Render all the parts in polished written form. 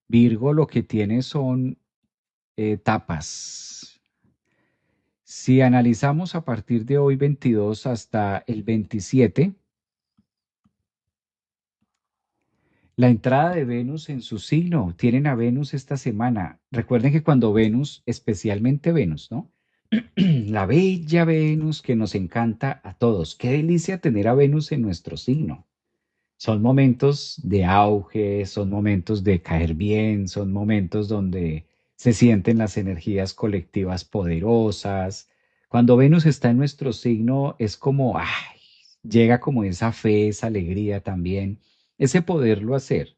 Virgo lo que tiene son etapas. Si analizamos a partir de hoy 22 hasta el 27, la entrada de Venus en su signo, tienen a Venus esta semana. Recuerden que cuando Venus, especialmente Venus, ¿no? La bella Venus que nos encanta a todos. Qué delicia tener a Venus en nuestro signo. Son momentos de auge, son momentos de caer bien, son momentos donde se sienten las energías colectivas poderosas. Cuando Venus está en nuestro signo es como, ay, llega como esa fe, esa alegría también, ese poderlo hacer.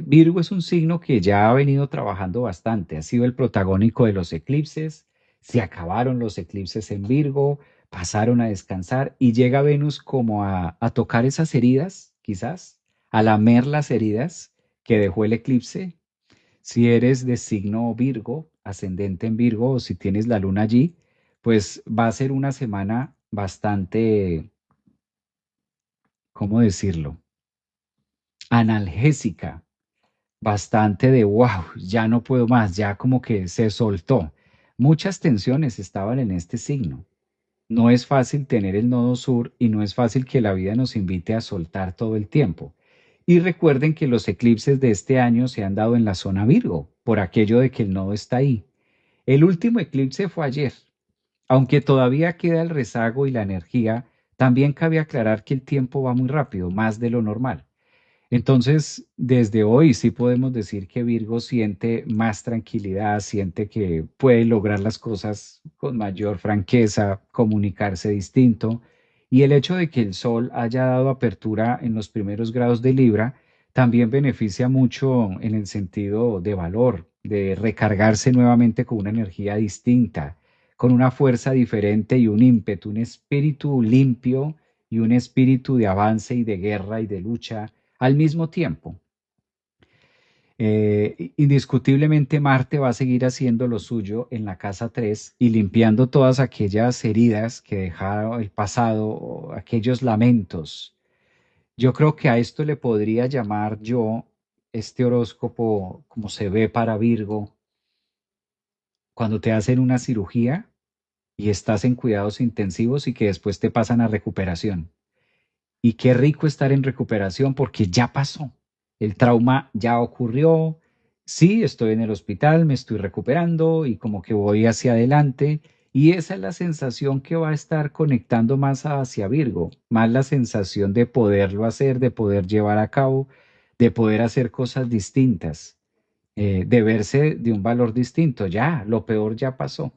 Virgo es un signo que ya ha venido trabajando bastante, ha sido el protagónico de los eclipses, se acabaron los eclipses en Virgo, pasaron a descansar y llega Venus como a tocar esas heridas, quizás, a lamer las heridas que dejó el eclipse. Si eres de signo Virgo, ascendente en Virgo, o si tienes la luna allí, pues va a ser una semana bastante, ¿cómo decirlo? Analgésica, bastante de wow, ya no puedo más, ya como que se soltó. Muchas tensiones estaban en este signo. No es fácil tener el nodo sur y no es fácil que la vida nos invite a soltar todo el tiempo. Y recuerden que los eclipses de este año se han dado en la zona Virgo, por aquello de que el nodo está ahí. El último eclipse fue ayer. Aunque todavía queda el rezago y la energía, también cabe aclarar que el tiempo va muy rápido, más de lo normal. Entonces, desde hoy sí podemos decir que Virgo siente más tranquilidad, siente que puede lograr las cosas con mayor franqueza, comunicarse distinto. Y el hecho de que el Sol haya dado apertura en los primeros grados de Libra también beneficia mucho en el sentido de valor, de recargarse nuevamente con una energía distinta, con una fuerza diferente y un ímpetu, un espíritu limpio y un espíritu de avance y de guerra y de lucha al mismo tiempo. Indiscutiblemente Marte va a seguir haciendo lo suyo en la casa 3 y limpiando todas aquellas heridas que dejaron el pasado, o aquellos lamentos. Yo creo que a esto le podría llamar yo este horóscopo como se ve para Virgo, cuando te hacen una cirugía y estás en cuidados intensivos y que después te pasan a recuperación. Y qué rico estar en recuperación porque ya pasó. El trauma ya ocurrió. Sí, estoy en el hospital, me estoy recuperando y como que voy hacia adelante. Y esa es la sensación que va a estar conectando más hacia Virgo, más la sensación de poderlo hacer, de poder llevar a cabo, de poder hacer cosas distintas, de verse de un valor distinto. Ya, lo peor ya pasó.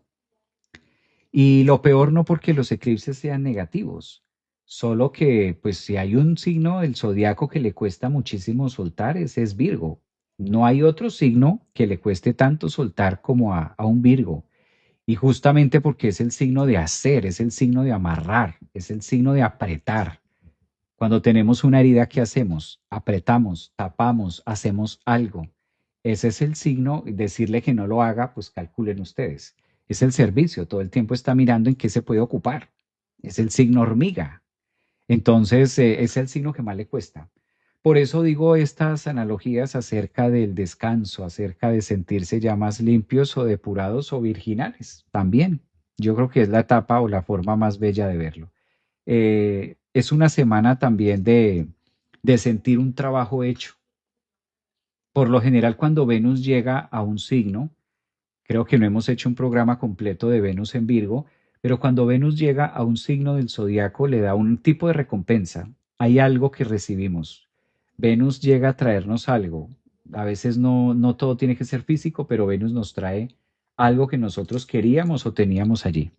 Y lo peor no porque los eclipses sean negativos, solo que pues si hay un signo del zodiaco que le cuesta muchísimo soltar, ese es Virgo. No hay otro signo que le cueste tanto soltar como a un Virgo. Y justamente porque es el signo de hacer, es el signo de amarrar, es el signo de apretar. Cuando tenemos una herida, ¿qué hacemos? Apretamos, tapamos, hacemos algo. Ese es el signo, decirle que no lo haga, pues calculen ustedes. Es el servicio, todo el tiempo está mirando en qué se puede ocupar. Es el signo hormiga. Entonces, es el signo que más le cuesta. Por eso digo estas analogías acerca del descanso, acerca de sentirse ya más limpios o depurados o virginales. También, yo creo que es la etapa o la forma más bella de verlo. Es una semana también de sentir un trabajo hecho. Por lo general, cuando Venus llega a un signo, creo que no hemos hecho un programa completo de Venus en Virgo, pero cuando Venus llega a un signo del zodiaco le da un tipo de recompensa. Hay algo que recibimos. Venus llega a traernos algo. A veces no todo tiene que ser físico, pero Venus nos trae algo que nosotros queríamos o teníamos allí.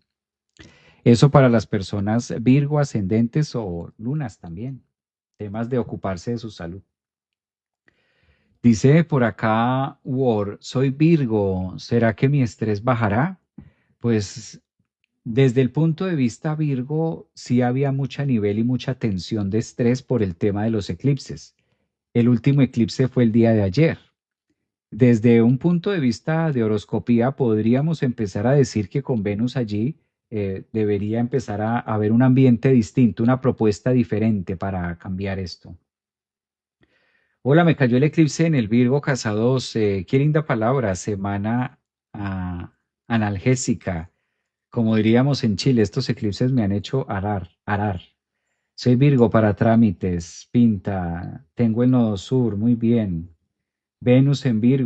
Eso para las personas Virgo, ascendentes o lunas también. Temas de ocuparse de su salud. Dice por acá, Word, soy Virgo, ¿será que mi estrés bajará? Pues desde el punto de vista Virgo, sí había mucho nivel y mucha tensión de estrés por el tema de los eclipses. El último eclipse fue el día de ayer. Desde un punto de vista de horoscopía, podríamos empezar a decir que con Venus allí debería empezar a haber un ambiente distinto, una propuesta diferente para cambiar esto. Hola, me cayó el eclipse en el Virgo Casa 2. Qué linda palabra, semana analgésica. Como diríamos en Chile, estos eclipses me han hecho arar, arar. Soy Virgo para trámites, pinta, tengo el nodo sur, muy bien. Venus en Virgo.